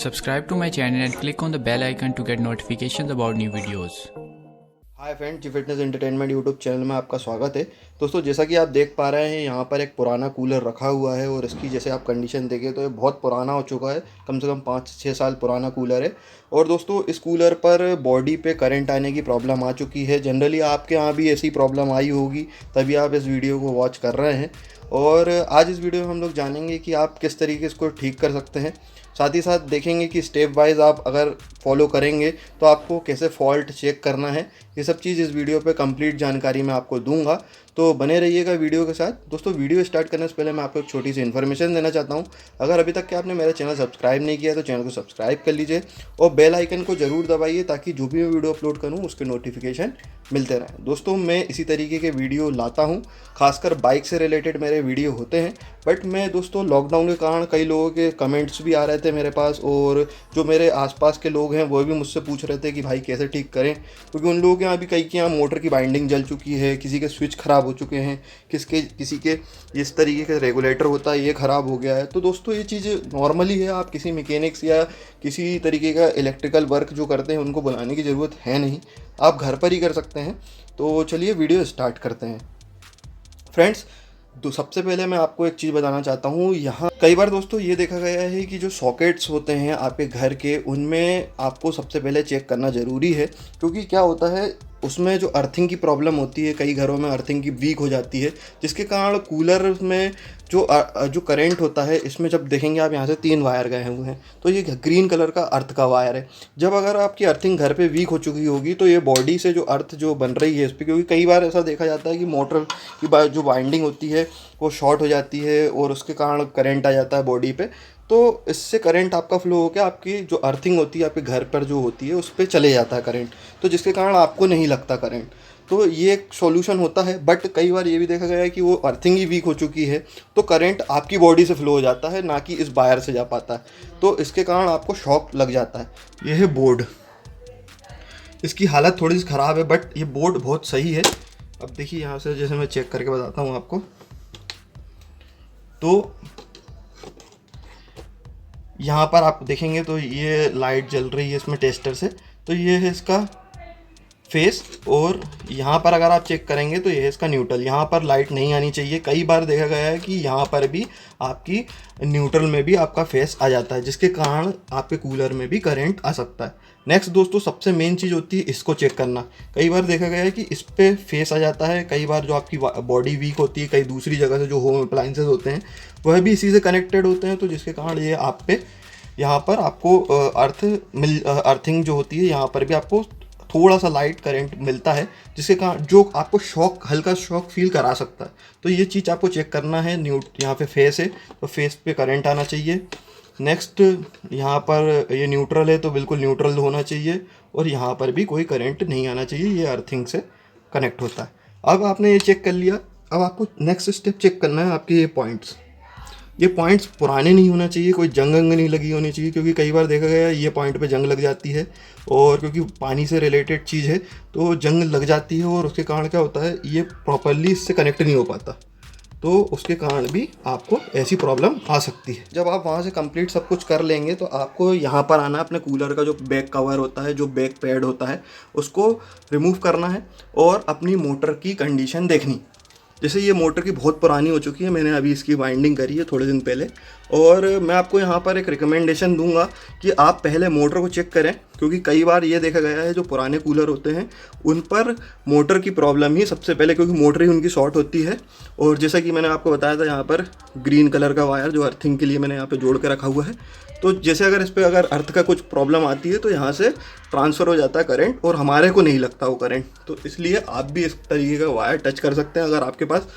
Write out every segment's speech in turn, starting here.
Subscribe to my channel and click on the bell icon to get notifications about new videos. Hi friend, G fitness entertainment YouTube channel में आपका स्वागत है। दोस्तों, जैसा कि आप देख पा रहे हैं यहाँ पर एक पुराना कूलर रखा हुआ है और इसकी जैसे आप कंडीशन देखें तो ये बहुत पुराना हो चुका है। कम से कम 5-6 साल पुराना कूलर है। और दोस्तों, इस कूलर पर बॉडी पे करंट आने की प्रॉब्लम आ चुकी है। जनरली आपके यहाँ भी ऐसी प्रॉब्लम आई होगी, तभी आप इस वीडियो को वॉच कर रहे हैं। और आज इस वीडियो में हम लोग जानेंगे कि आप किस तरीके से इसको ठीक कर सकते हैं। साथ ही साथ देखेंगे कि स्टेप वाइज आप अगर फॉलो करेंगे तो आपको कैसे फॉल्ट चेक करना है। ये सब चीज़ इस वीडियो पे कंप्लीट जानकारी मैं आपको दूंगा, तो बने रहिएगा वीडियो के साथ। दोस्तों, वीडियो स्टार्ट करने से पहले मैं आपको एक छोटी सी इन्फॉर्मेशन देना चाहता हूँ। अगर अभी तक के आपने मेरा चैनल सब्सक्राइब नहीं किया तो चैनल को सब्सक्राइब कर लीजिए और बेल आइकन को ज़रूर दबाइए ताकि जो भी मैं वीडियो अपलोड करूँ उसके नोटिफिकेशन मिलते रहें। दोस्तों, मैं इसी तरीके के वीडियो लाता हूँ, खासकर बाइक से रिलेटेड मेरे वीडियो होते हैं। बट मैं दोस्तों लॉकडाउन के कारण कई लोगों के कमेंट्स भी आ रहे थे मेरे पास, और जो मेरे आसपास के लोग हैं वो भी मुझसे पूछ रहे थे कि भाई कैसे ठीक करें, क्योंकि उन लोगों के यहाँ भी कई के यहाँ मोटर की बाइंडिंग जल चुकी है, किसी के स्विच ख़राब हो चुके हैं, किसी के इस तरीके का रेगुलेटर होता है ये ख़राब हो गया है। तो दोस्तों, ये चीज़ नॉर्मली है। आप किसी मैकेनिक्स या किसी तरीके का इलेक्ट्रिकल वर्क जो करते हैं उनको बुलाने की ज़रूरत है नहीं, आप घर पर ही कर सकते हैं। तो चलिए वीडियो स्टार्ट करते हैं फ्रेंड्स। तो सबसे पहले मैं आपको एक चीज़ बताना चाहता हूँ। यहाँ कई बार दोस्तों ये देखा गया है कि जो सॉकेट्स होते हैं आपके घर के, उनमें आपको सबसे पहले चेक करना ज़रूरी है, क्योंकि क्या होता है उसमें जो अर्थिंग की प्रॉब्लम होती है, कई घरों में अर्थिंग की वीक हो जाती है, जिसके कारण कूलर में जो करंट होता है, इसमें जब देखेंगे आप यहाँ से 3 वायर गए हुए हैं, तो ये ग्रीन कलर का अर्थ का वायर है। जब अगर आपकी अर्थिंग घर पे वीक हो चुकी होगी तो ये बॉडी से जो अर्थ जो बन रही है इस पर, क्योंकि कई बार ऐसा देखा जाता है कि मोटर की जो वाइंडिंग होती है वो शॉर्ट हो जाती है और उसके कारण करंट आ जाता है बॉडी पे। तो इससे करंट आपका फ्लो होकर आपकी जो अर्थिंग होती है आपके घर पर जो होती है उस पर चले जाता है करंट, तो जिसके कारण आपको नहीं लगता करंट। तो ये एक सॉल्यूशन होता है। बट कई बार ये भी देखा गया है कि वो अर्थिंग ही वीक हो चुकी है तो करंट आपकी बॉडी से फ्लो हो जाता है, ना कि इस वायर से जा पाता है, तो इसके कारण आपको शॉक लग जाता है। ये है बोर्ड, इसकी हालत थोड़ी सी ख़राब है बट ये बोर्ड बहुत सही है। अब देखिए यहाँ से जैसे मैं चेक करके बताता हूँ आपको, तो यहाँ पर आप देखेंगे तो ये लाइट जल रही है इसमें टेस्टर से, तो ये है इसका फेस। और यहाँ पर अगर आप चेक करेंगे तो ये है इसका न्यूट्रल। यहाँ पर लाइट नहीं आनी चाहिए। कई बार देखा गया है कि यहाँ पर भी आपकी न्यूट्रल में भी आपका फेस आ जाता है, जिसके कारण आपके कूलर में भी करंट आ सकता है। नेक्स्ट दोस्तों, सबसे मेन चीज़ होती है इसको चेक करना। कई बार देखा गया है कि इस पर फेस आ जाता है। कई बार जो आपकी बॉडी वीक होती है, कई दूसरी जगह से जो होम अप्लाइंसेज होते हैं वह भी इसी से कनेक्टेड होते हैं, तो जिसके कारण ये आप पे यहाँ पर आपको अर्थिंग जो होती है यहाँ पर भी आपको थोड़ा सा लाइट करंट मिलता है, जिसके कारण जो आपको शॉक, हल्का शॉक फील करा सकता है। तो ये चीज़ आपको चेक करना है। यहाँ पे फेस है तो फेस पे करंट आना चाहिए। नेक्स्ट, यहाँ पर ये न्यूट्रल है तो बिल्कुल न्यूट्रल होना चाहिए, और यहाँ पर भी कोई करंट नहीं आना चाहिए, ये अर्थिंग से कनेक्ट होता है। अब आपने ये चेक कर लिया। अब आपको नेक्स्ट स्टेप चेक करना है आपके ये पॉइंट्स। ये पॉइंट्स पुराने नहीं होना चाहिए, कोई जंग नहीं लगी होनी चाहिए, क्योंकि कई बार देखा गया है ये पॉइंट पे जंग लग जाती है, और क्योंकि पानी से रिलेटेड चीज़ है तो जंग लग जाती है, और उसके कारण क्या होता है ये प्रॉपरली इससे कनेक्ट नहीं हो पाता, तो उसके कारण भी आपको ऐसी प्रॉब्लम आ सकती है। जब आप वहाँ से कंप्लीट सब कुछ कर लेंगे तो आपको यहाँ पर आना है, अपने कूलर का जो बैक कवर होता है, जो बैक पैड होता है, उसको रिमूव करना है और अपनी मोटर की कंडीशन देखनी। जैसे ये मोटर की बहुत पुरानी हो चुकी है, मैंने अभी इसकी वाइंडिंग करी है थोड़े दिन पहले, और मैं आपको यहाँ पर एक रिकमेंडेशन दूंगा कि आप पहले मोटर को चेक करें, क्योंकि कई बार ये देखा गया है जो पुराने कूलर होते हैं उन पर मोटर की प्रॉब्लम ही सबसे पहले, क्योंकि मोटर ही उनकी शॉर्ट होती है। और जैसा कि मैंने आपको बताया था, यहाँ पर ग्रीन कलर का वायर जो अर्थिंग के लिए मैंने यहाँ पर जोड़ के रखा हुआ है, तो जैसे अगर इस पर अगर अर्थ का कुछ प्रॉब्लम आती है तो यहाँ से ट्रांसफ़र हो जाता है करंट, और हमारे को नहीं लगता वो करंट। तो इसलिए आप भी इस तरीके का वायर टच कर सकते हैं। अगर आपके पास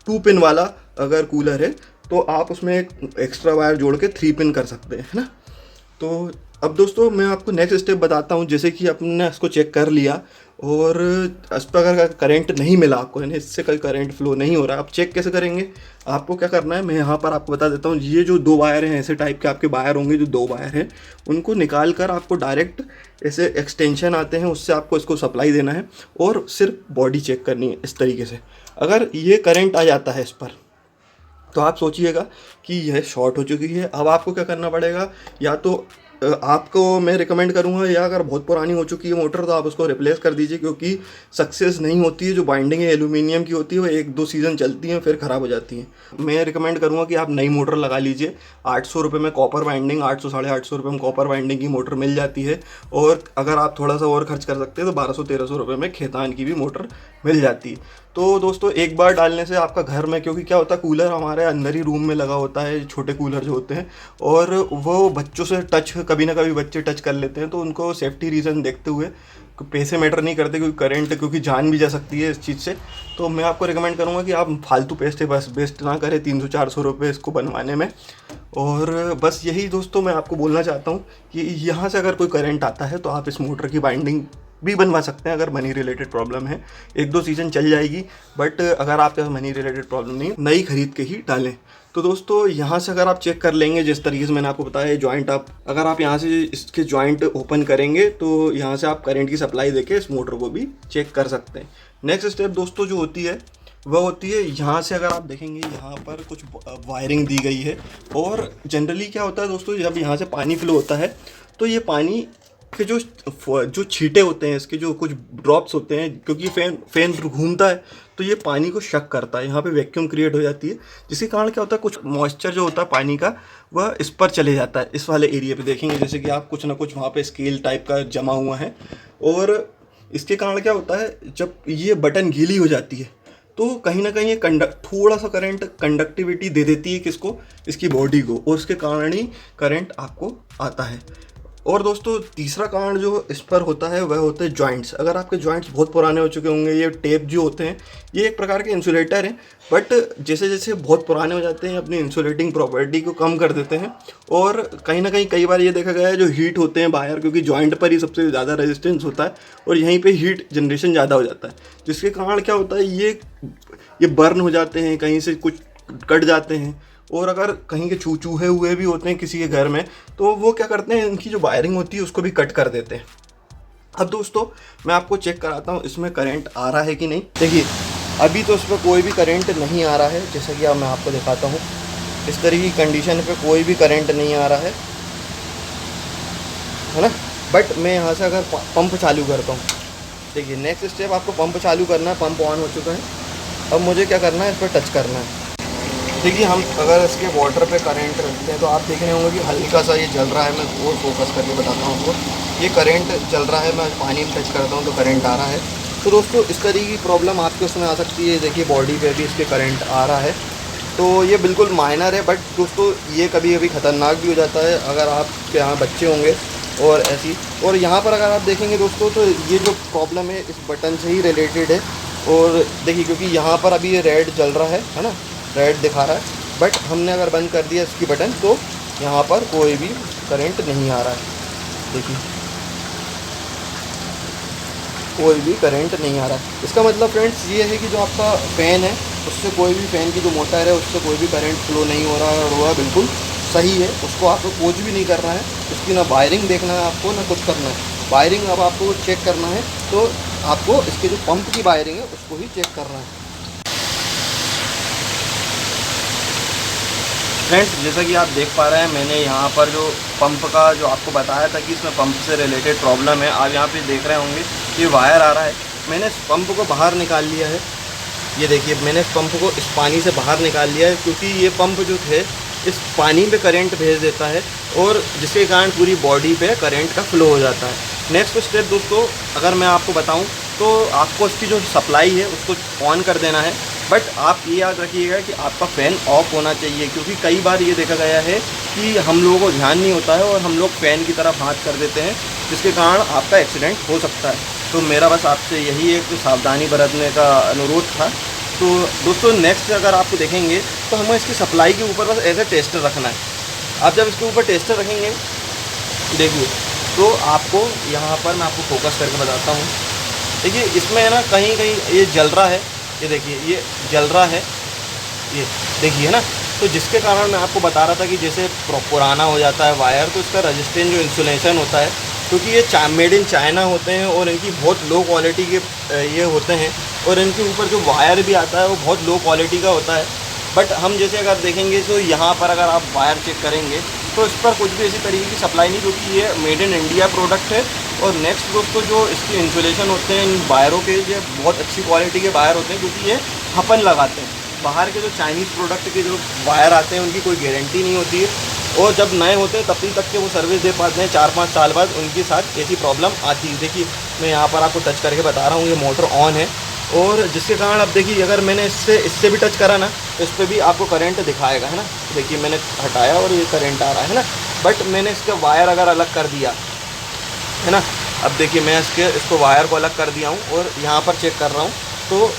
2 पिन वाला अगर कूलर है तो आप उसमें एक एक्स्ट्रा वायर जोड़ के 3 पिन कर सकते हैं, है ना। तो अब दोस्तों मैं आपको नेक्स्ट स्टेप बताता हूँ। जैसे कि आपने इसको चेक कर लिया और इस पर अगर करंट नहीं मिला आपको, यानी इससे कोई करंट फ्लो नहीं हो रहा, आप चेक कैसे करेंगे? आपको क्या करना है, मैं यहाँ पर आपको बता देता हूँ। ये जो 2 वायर हैं, ऐसे टाइप के आपके वायर होंगे, जो 2 वायर हैं उनको निकाल कर आपको डायरेक्ट ऐसे एक्सटेंशन आते हैं उससे आपको इसको सप्लाई देना है, और सिर्फ बॉडी चेक करनी है इस तरीके से। अगर ये करंट आ जाता है इस पर तो आप सोचिएगा कि यह शॉर्ट हो चुकी है। अब आपको क्या करना पड़ेगा, या तो आपको मैं रिकमेंड करूँगा, या अगर बहुत पुरानी हो चुकी है मोटर तो आप उसको रिप्लेस कर दीजिए, क्योंकि सक्सेस नहीं होती है। जो बाइंडिंग है एल्यूमिनियम की होती है वो 1-2 सीज़न चलती है फिर ख़राब हो जाती है। मैं रिकमेंड करूँगा कि आप नई मोटर लगा लीजिए। 800 रुपये में कॉपर बाइंडिंग, 800 850 रुपये में कॉपर बाइंडिंग की मोटर मिल जाती है। और अगर आप थोड़ा सा और खर्च कर सकते हैं तो 1200-1300 रुपये में खेतान की भी मोटर मिल जाती है। तो दोस्तों एक बार डालने से आपका घर में, क्योंकि क्या होता है कूलर हमारे अंदर ही रूम में लगा होता है, छोटे कूलर जो होते हैं, और वो बच्चों से टच, कभी ना कभी बच्चे टच कर लेते हैं, तो उनको सेफ्टी रीज़न देखते हुए पैसे मैटर नहीं करते, क्योंकि करंट, क्योंकि जान भी जा सकती है इस चीज़ से। तो मैं आपको रिकमेंड करूँगा कि आप फालतू पैसे बस वेस्ट ना करें 300-400 रुपये इसको बनवाने में। और बस यही दोस्तों मैं आपको बोलना चाहता हूँ कि यहाँ से अगर कोई करंट आता है तो आप इस मोटर की बाइंडिंग भी बनवा सकते हैं। अगर मनी रिलेटेड प्रॉब्लम है 1-2 सीज़न चल जाएगी, बट अगर आपके पास मनी रिलेटेड प्रॉब्लम नहीं, नई खरीद के ही डालें। तो दोस्तों यहाँ से अगर आप चेक कर लेंगे, जिस तरीके से मैंने आपको बताया जॉइंट, आप अगर आप यहाँ से इसके जॉइंट ओपन करेंगे तो यहाँ से आप करंट की सप्लाई देके इस मोटर को भी चेक कर सकते हैं। नेक्स्ट स्टेप दोस्तों जो होती है वह होती है, यहाँ से अगर आप देखेंगे यहाँ पर कुछ वायरिंग दी गई है। और जनरली क्या होता है दोस्तों, जब यहाँ से पानी फ्लो होता है तो ये पानी के जो छींटे होते हैं, इसके जो कुछ ड्रॉप्स होते हैं, क्योंकि फैन घूमता है तो ये पानी को शक करता है, यहाँ पे वैक्यूम क्रिएट हो जाती है, जिसके कारण क्या होता है कुछ मॉइस्चर जो होता है पानी का वह इस पर चले जाता है। इस वाले एरिया पे देखेंगे जैसे कि आप कुछ ना कुछ वहाँ पे स्केल टाइप का जमा हुआ है, और इसके कारण क्या होता है जब ये बटन गीली हो जाती है तो कहीं ना कहीं ये थोड़ा सा करंट कंडक्टिविटी दे देती है किसको, इसकी बॉडी को, और उसके कारण ही करंट आपको आता है। और दोस्तों तीसरा कारण जो इस पर होता है वह होते हैं जॉइंट्स। अगर आपके जॉइंट्स बहुत पुराने हो चुके होंगे, ये टेप जो होते हैं ये एक प्रकार के इंसुलेटर हैं, बट जैसे जैसे बहुत पुराने हो जाते हैं अपनी इंसुलेटिंग प्रॉपर्टी को कम कर देते हैं। और कहीं ना कहीं कई बार ये देखा गया है जो हीट होते हैं बाहर, क्योंकि जॉइंट पर ही सबसे ज़्यादा रेजिस्टेंस होता है और यहीं पे हीट जनरेशन ज़्यादा हो जाता है, जिसके कारण क्या होता है ये बर्न हो जाते हैं, कहीं से कुछ कट जाते हैं। और अगर कहीं के चूहे हुए भी होते हैं किसी के घर में तो वो क्या करते हैं, इनकी जो वायरिंग होती है उसको भी कट कर देते हैं। अब दोस्तों मैं आपको चेक कराता हूँ इसमें करंट आ रहा है कि नहीं। देखिए अभी तो इस पर कोई भी करंट नहीं आ रहा है, जैसा कि अब मैं आपको दिखाता हूँ। इस तरह की कंडीशन पे कोई भी करंट नहीं आ रहा है ना। बट मैं यहाँ से अगर पंप चालू करता हूँ, देखिए नेक्स्ट स्टेप आपको पंप चालू करना है। पंप ऑन हो चुका है, अब मुझे क्या करना है, इस पर टच करना है। देखिए हम अगर इसके वाटर पे करंट रखते हैं तो आप देख रहे होंगे कि हल्का सा ये जल रहा है। मैं और फोकस करके बताता हूँ आपको, ये करंट जल रहा है। मैं पानी में टच करता हूँ तो करंट आ रहा है। तो दोस्तों इस तरीके की प्रॉब्लम आपके उसमें आ सकती है। देखिए बॉडी पे भी इसके करंट आ रहा है, तो ये बिल्कुल माइनर है, बट दोस्तों ये कभी कभी ख़तरनाक भी हो जाता है अगर आपके यहाँ बच्चे होंगे और ऐसी। और यहाँ पर अगर आप देखेंगे दोस्तों तो ये जो प्रॉब्लम है इस बटन से ही रिलेटेड है। और देखिए क्योंकि यहाँ पर अभी ये रेड जल रहा है ना, रेड दिखा रहा है, बट हमने अगर बंद कर दिया इसकी बटन तो यहाँ पर कोई भी करंट नहीं आ रहा है। देखिए कोई भी करंट नहीं आ रहा है। इसका मतलब फ्रेंड्स ये है कि जो आपका फ़ैन है उससे कोई भी, फ़ैन की जो मोटर है उससे कोई भी करंट फ्लो नहीं हो रहा है, और वह बिल्कुल सही है। उसको आपको कुछ भी नहीं करना है, उसकी ना वायरिंग देखना है आपको, ना कुछ करना है। वायरिंग अब आपको चेक करना है तो आपको इसके जो पंप की वायरिंग है उसको ही चेक करना है। फ्रेंड्स जैसा कि आप देख पा रहे हैं, मैंने यहाँ पर जो पंप का जो आपको बताया था कि इसमें पंप से रिलेटेड प्रॉब्लम है, आप यहाँ पे देख रहे होंगे कि वायर आ रहा है। मैंने इस पंप को बाहर निकाल लिया है। ये देखिए मैंने इस पंप को इस पानी से बाहर निकाल लिया है, क्योंकि ये पंप जो थे इस पानी पे करंट भेज देता है, और जिसके कारण पूरी बॉडी पे करंट का फ्लो हो जाता है। नेक्स्ट स्टेप दोस्तों अगर मैं आपको बताऊँ तो आपको इसकी जो सप्लाई है उसको ऑन कर देना है, बट आप ये याद रखिएगा कि आपका फ़ैन ऑफ होना चाहिए, क्योंकि कई बार ये देखा गया है कि हम लोगों को ध्यान नहीं होता है और हम लोग फ़ैन की तरफ हाथ कर देते हैं, जिसके कारण आपका एक्सीडेंट हो सकता है। तो मेरा बस आपसे यही एक सावधानी बरतने का अनुरोध था। तो दोस्तों नेक्स्ट अगर आपको देखेंगे तो हमें इसकी सप्लाई के ऊपर बस ऐसे टेस्टर रखना है। आप जब इसके ऊपर टेस्टर रखेंगे देखिए तो आपको यहाँ पर मैं आपको फोकस करके बताता हूँ। देखिए इसमें है ना कहीं कहीं ये जल रहा है, ये देखिए ये जल रहा है, ये देखिए ना। तो जिसके कारण मैं आपको बता रहा था कि जैसे पुराना हो जाता है वायर तो इसका रेजिस्टेंस जो इंसुलेशन होता है, क्योंकि ये मेड इन चाइना होते हैं और इनकी बहुत लो क्वालिटी के ये होते हैं, और इनके ऊपर जो वायर भी आता है वो बहुत लो क्वालिटी का होता है। बट हम जैसे अगर देखेंगे तो यहाँ पर अगर आप वायर चेक करेंगे तो इस पर कुछ भी ऐसी तरीके की सप्लाई नहीं, क्योंकि ये मेड इन इंडिया प्रोडक्ट है। और नेक्स्ट दोस्तों, जो इसके इंसुलेशन होते हैं इन वायरों के, ये बहुत अच्छी क्वालिटी के वायर होते हैं, क्योंकि ये हपन लगाते हैं। बाहर के जो चाइनीज़ प्रोडक्ट के जो वायर आते हैं उनकी कोई गारंटी नहीं होती है, और जब नए होते हैं तभी तक के वो सर्विस दे पाते हैं, 4-5 साल बाद उनके साथ ऐसी प्रॉब्लम आती है। देखिए मैं यहाँ पर आपको टच करके बता रहा हूँ, ये मोटर ऑन है, और जिसके कारण अब देखिए अगर मैंने इससे भी टच करा ना, तो इस पर भी आपको करंट दिखाएगा, है ना। देखिए मैंने हटाया और ये करंट आ रहा है ना, बट मैंने इसका वायर अगर अलग कर दिया है ना, अब देखिए मैं इसको वायर को अलग कर दिया हूँ और यहाँ पर चेक कर रहा हूँ, तो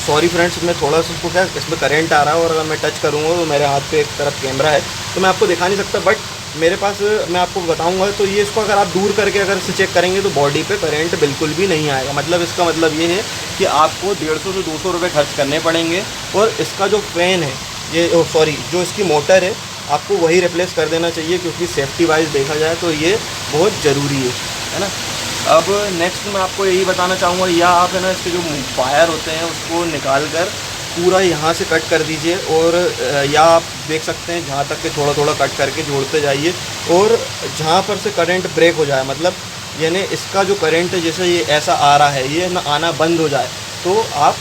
सॉरी फ्रेंड्स, मैं थोड़ा सा इसको क्या इसमें करंट आ रहा है, और अगर मैं टच करूँगा तो मेरे हाथ पे एक तरफ कैमरा है तो मैं आपको दिखा नहीं सकता, बट मेरे पास मैं आपको बताऊंगा। तो ये इसको अगर आप दूर करके अगर इसे चेक करेंगे तो बॉडी पे करंट बिल्कुल भी नहीं आएगा। मतलब इसका मतलब ये है कि आपको 150 से 200 रुपये खर्च करने पड़ेंगे, और इसका जो फ़ैन है ये जो इसकी मोटर है आपको वही रिप्लेस कर देना चाहिए, क्योंकि सेफ्टी वाइज देखा जाए तो ये बहुत ज़रूरी है ना। अब नेक्स्ट मैं आपको यही बताना चाहूँगा, या आप है ना इसके जो वायर होते हैं उसको निकाल कर पूरा यहाँ से कट कर दीजिए, और या आप देख सकते हैं जहाँ तक के थोड़ा थोड़ा कट करके जोड़ते जाइए, और जहाँ पर से करंट ब्रेक हो जाए, मतलब यानी इसका जो करंट है जैसे ये ऐसा आ रहा है ये ना आना बंद हो जाए, तो आप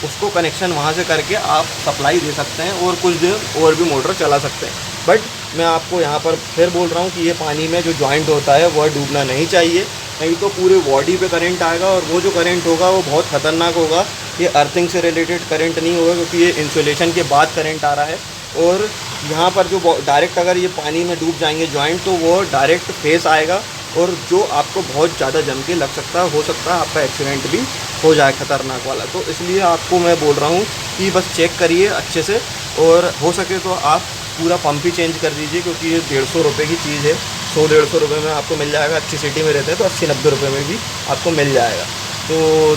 उसको कनेक्शन वहाँ से करके आप सप्लाई दे सकते हैं और कुछ दिन और भी मोटर चला सकते हैं। बट मैं आपको यहाँ पर फिर बोल रहा हूँ कि ये पानी में जो जॉइंट होता है वह डूबना नहीं चाहिए, नहीं तो पूरे बॉडी पे करंट आएगा, और वो जो करंट होगा वो बहुत ख़तरनाक होगा। ये अर्थिंग से रिलेटेड करंट नहीं होगा, क्योंकि ये इंसुलेशन के बाद करंट आ रहा है, और यहाँ पर जो डायरेक्ट अगर ये पानी में डूब जाएंगे जॉइंट, तो वो डायरेक्ट फेस आएगा, और जो आपको बहुत ज़्यादा जम के लग सकता है, हो सकता है आपका एक्सीडेंट भी हो जाए खतरनाक वाला। तो इसलिए आपको मैं बोल रहा हूँ कि बस चेक करिए अच्छे से, और हो सके तो आप पूरा पंप ही चेंज कर दीजिए, क्योंकि ये 150 रुपये की चीज़ है। 100-150 रुपये में आपको मिल जाएगा, अच्छी सिटी में रहते हैं तो 80-90 रुपये में भी आपको मिल जाएगा। तो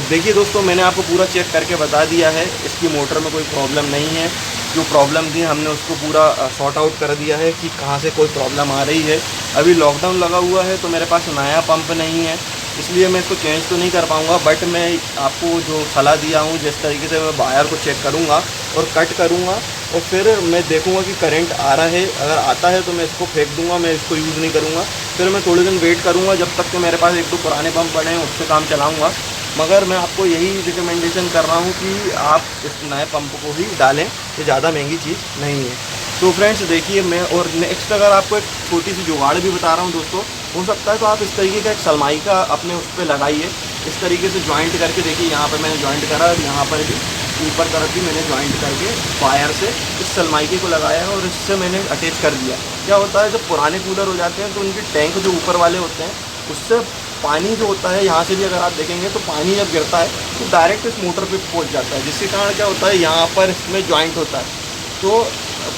देखिए दोस्तों, मैंने आपको पूरा चेक करके बता दिया है, इसकी मोटर में कोई प्रॉब्लम नहीं है। जो प्रॉब्लम थी हमने उसको पूरा सॉर्ट आउट कर दिया है कि कहाँ से कोई प्रॉब्लम आ रही है। अभी लॉकडाउन लगा हुआ है तो मेरे पास नया पंप नहीं है, इसलिए मैं इसको चेंज तो नहीं कर पाऊँगा, बट मैं आपको जो सलाह दिया हूँ जिस तरीके से मैं वायर को चेक करूँगा और कट करूँगा, और फिर मैं देखूँगा कि करंट आ रहा है, अगर आता है तो मैं इसको फेंक दूँगा, मैं इसको यूज़ नहीं करूँगा। फिर मैं थोड़े दिन वेट करूँगा जब तक कि मेरे पास 1-2 पुराने पंप पड़े हैं, उससे काम चलाऊँगा। मगर मैं आपको यही रिकमेंडेशन कर रहा हूँ कि आप इस नए पंप को ही डालें, ये ज़्यादा महंगी चीज़ नहीं है। तो फ्रेंड्स देखिए, मैं और नेक्स्ट अगर आपको एक छोटी सी जुगाड़ भी बता रहा हूँ दोस्तों, हो सकता है तो आप इस तरीके का एक सलमाई का अपने उस पर लगाइए, इस तरीके से जॉइंट करके। देखिए यहाँ पर मैंने जॉइंट करा, और यहाँ पर भी ऊपर तरफ भी मैंने जॉइंट करके वायर से इस सलमाइके को लगाया है, और इससे मैंने अटैच कर दिया। क्या होता है, जब पुराने कूलर हो जाते हैं तो उनके टैंक जो ऊपर वाले होते हैं उससे पानी जो होता है, यहाँ से भी अगर आप देखेंगे तो पानी जब गिरता है तो डायरेक्ट इस मोटर पे पहुँच जाता है, जिसके कारण क्या होता है, यहाँ पर इसमें जॉइंट होता है तो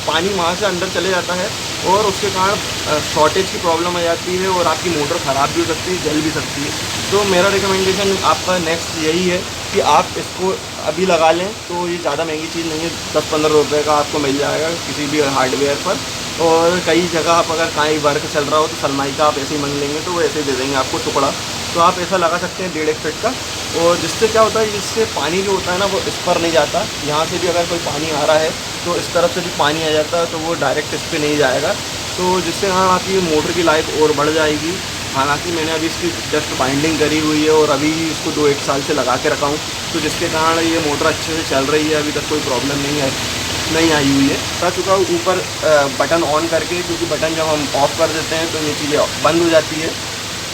पानी वहाँ से अंदर चले जाता है, और उसके कारण शॉर्टेज की प्रॉब्लम आ जाती है, और आपकी मोटर ख़राब भी हो सकती है, जल भी सकती है। तो मेरा रिकमेंडेशन आपका नेक्स्ट यही है कि आप इसको अभी लगा लें, तो ये ज़्यादा महंगी चीज़ नहीं है, 10-15 रुपये का आपको मिल जाएगा किसी भी हार्डवेयर पर। और कई जगह आप अगर कहीं वर्क चल रहा हो तो सलमाई का आप ऐसे ही मांग लेंगे तो वो ऐसे ही दे देंगे आपको टुकड़ा, तो आप ऐसा लगा सकते हैं 1.5 फीट का। और जिससे क्या होता है, जिससे पानी जो होता है ना वो इस पर नहीं जाता, यहाँ से भी अगर कोई पानी आ रहा है तो इस तरफ से भी पानी आ जाता है, तो वो डायरेक्ट इस पर नहीं जाएगा, तो जिससे हाँ आपकी मोटर की लाइफ और बढ़ जाएगी। हालांकि मैंने अभी इसकी जस्ट बाइंडिंग करी हुई है और अभी इसको 2-1 साल से लगा के रखा हूँ, तो जिसके कारण ये मोटर अच्छे से चल रही है, अभी तक कोई प्रॉब्लम नहीं आई हुई है। बता चुका हूँ ऊपर बटन ऑन करके, क्योंकि बटन जब हम ऑफ़ कर देते हैं तो ये चीज़ें बंद हो जाती है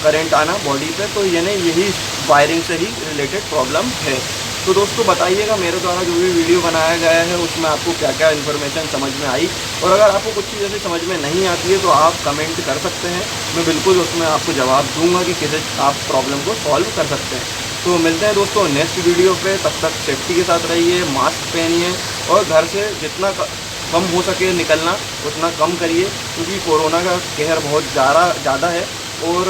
करंट आना बॉडी पे, तो यानी यही वायरिंग से ही रिलेटेड प्रॉब्लम है। तो दोस्तों बताइएगा मेरे द्वारा जो भी वीडियो बनाया गया है उसमें आपको क्या क्या इन्फॉर्मेशन समझ में आई, और अगर आपको कुछ चीज़ ऐसी समझ में नहीं आती है तो आप कमेंट कर सकते हैं, मैं बिल्कुल उसमें आपको जवाब दूंगा कि कैसे आप प्रॉब्लम को सॉल्व कर सकते हैं। तो मिलते हैं दोस्तों नेक्स्ट वीडियो पे, तब तक सेफ्टी के साथ रहिए, मास्क पहनिए, और घर से जितना कम हो सके निकलना उतना कम करिए, क्योंकि कोरोना का कहर बहुत ज़्यादा है और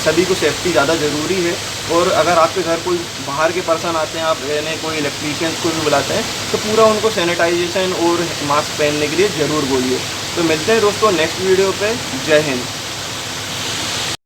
सभी को सेफ्टी ज़्यादा ज़रूरी है। और अगर आपके घर कोई बाहर के पर्सन आते हैं, आप यानी कोई इलेक्ट्रीशियंस को भी बुलाते हैं, तो पूरा उनको सैनिटाइजेशन और मास्क पहनने के लिए ज़रूर बोलिए। तो मिलते हैं दोस्तों नेक्स्ट वीडियो पे। जय हिंद।